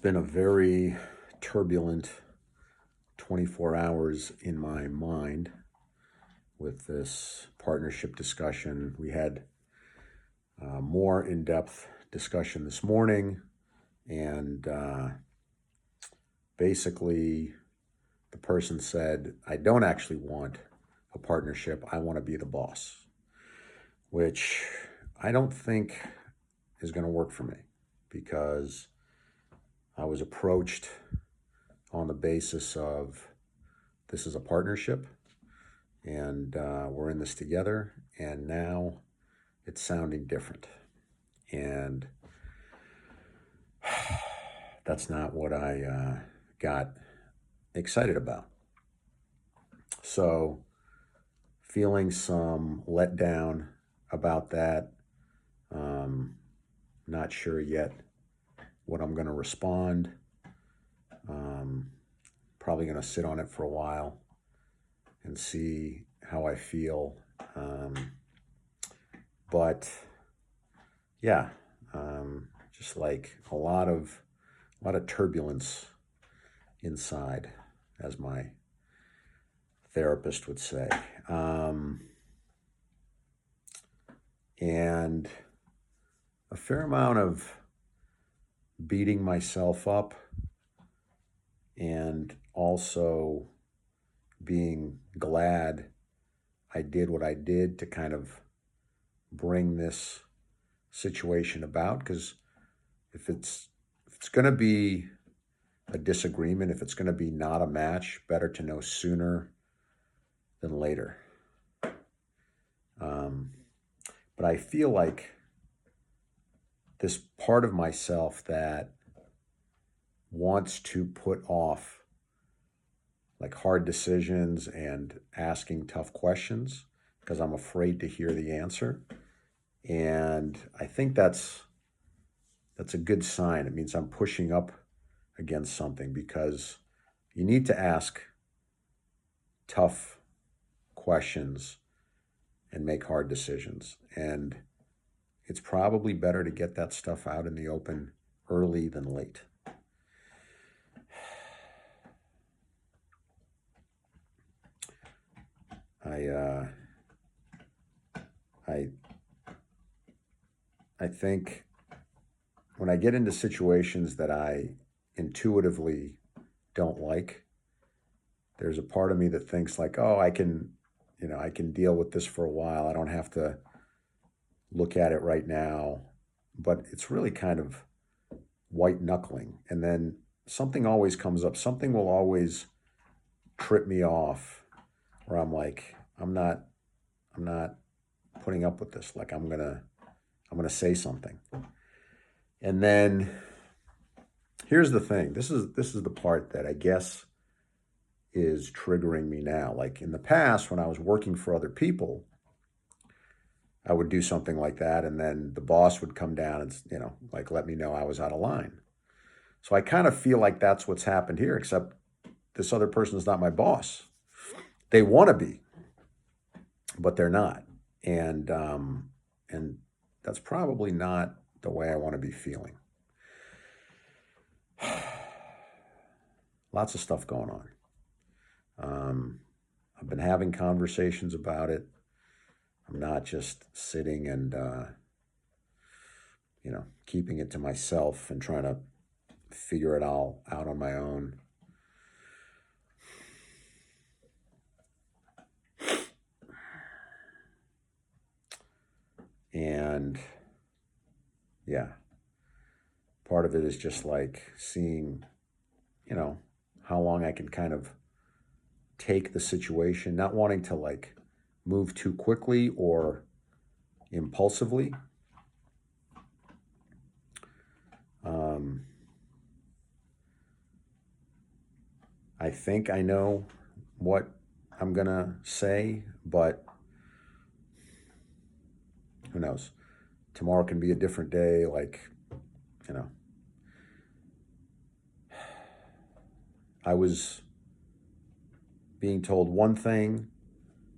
been a very turbulent 24 hours in my mind with this partnership discussion. We had more in-depth discussion this morning, and basically the person said, I don't actually want a partnership. I want to be the boss, which I don't think is going to work for me because I was approached on the basis of this is a partnership and we're in this together, and now it's sounding different. And that's not what I got excited about. So, feeling some letdown about that. Not sure yet what I'm going to respond. Probably going to sit on it for a while and see how I feel. But yeah, just like a lot of turbulence inside, as my therapist would say. And a fair amount of beating myself up, and also being glad I did what I did to kind of bring this situation about. Because if it's going to be a disagreement, if it's going to be not a match, better to know sooner than later. But I feel like this part of myself that wants to put off like hard decisions and asking tough questions because I'm afraid to hear the answer. And I think that's a good sign. It means I'm pushing up against something, because you need to ask tough questions and make hard decisions. And it's probably better to get that stuff out in the open early than late. I think when I get into situations that I intuitively don't like, there's a part of me that thinks like, oh, I can deal with this for a while. I don't have to look at it right now. But it's really kind of white knuckling. And then something always comes up. Something will always trip me off where I'm like, I'm not putting up with this. Like I'm gonna say something. And then here's the thing. This is the part that I guess is triggering me now. Like in the past, when I was working for other people, I would do something like that, and then the boss would come down and, like let me know I was out of line. So I kind of feel like that's what's happened here, except this other person is not my boss. They want to be, but they're not. And that's probably not the way I want to be feeling. Lots of stuff going on. I've been having conversations about it. I'm not just sitting and, keeping it to myself and trying to figure it all out on my own. And yeah, part of it is just like seeing, how long I can kind of take the situation, not wanting to like move too quickly or impulsively. I think I know what I'm gonna say, but who knows? Tomorrow can be a different day. Like, I was being told one thing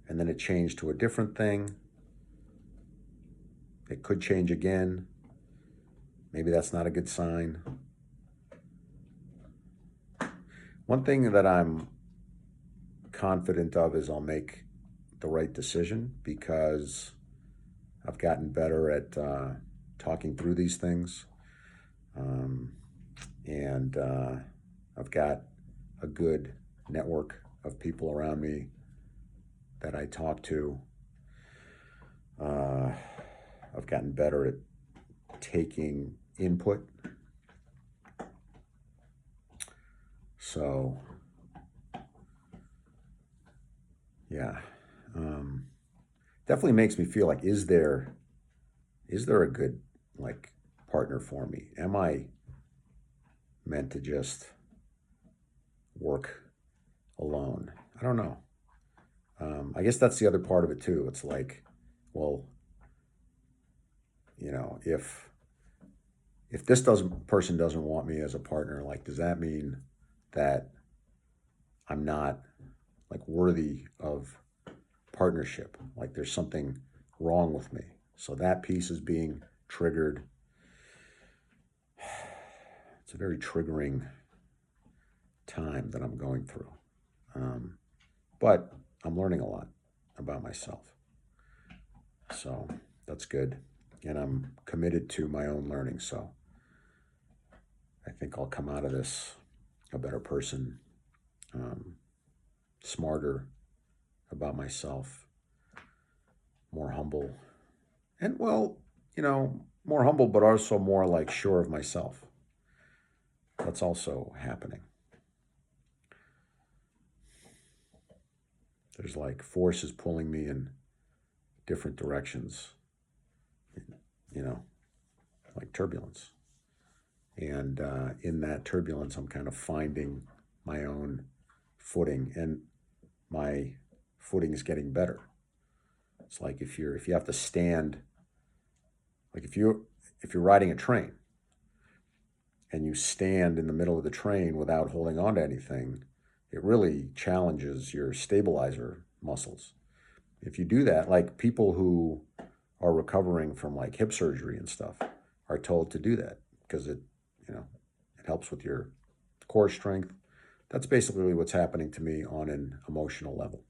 and then it changed to a different thing. It could change again. Maybe that's not a good sign. One thing that I'm confident of is I'll make the right decision because I've gotten better at talking through these things. Um, and I've got a good network of people around me that I talk to. Uh, I've gotten better at taking input. So, yeah, definitely makes me feel like, is there a good like partner for me? Am I meant to just work alone? I don't know. I guess that's the other part of it too. It's like, well, if this doesn't person doesn't want me as a partner, like, does that mean that I'm not like worthy of partnership? Like, there's something wrong with me. So that piece is being triggered. It's a very triggering time that I'm going through. But I'm learning a lot about myself. So that's good. And I'm committed to my own learning. So I think I'll come out of this a better person, smarter about myself, more humble. And, well, more humble, but also more like sure of myself. That's also happening. There's like forces pulling me in different directions, you know, like turbulence. And in that turbulence, I'm kind of finding my own footing, and my footing is getting better. It's like if you have to stand, like if you're riding a train and you stand in the middle of the train without holding on to anything, it really challenges your stabilizer muscles. If you do that, like people who are recovering from like hip surgery and stuff are told to do that because it helps with your core strength. That's basically what's happening to me on an emotional level.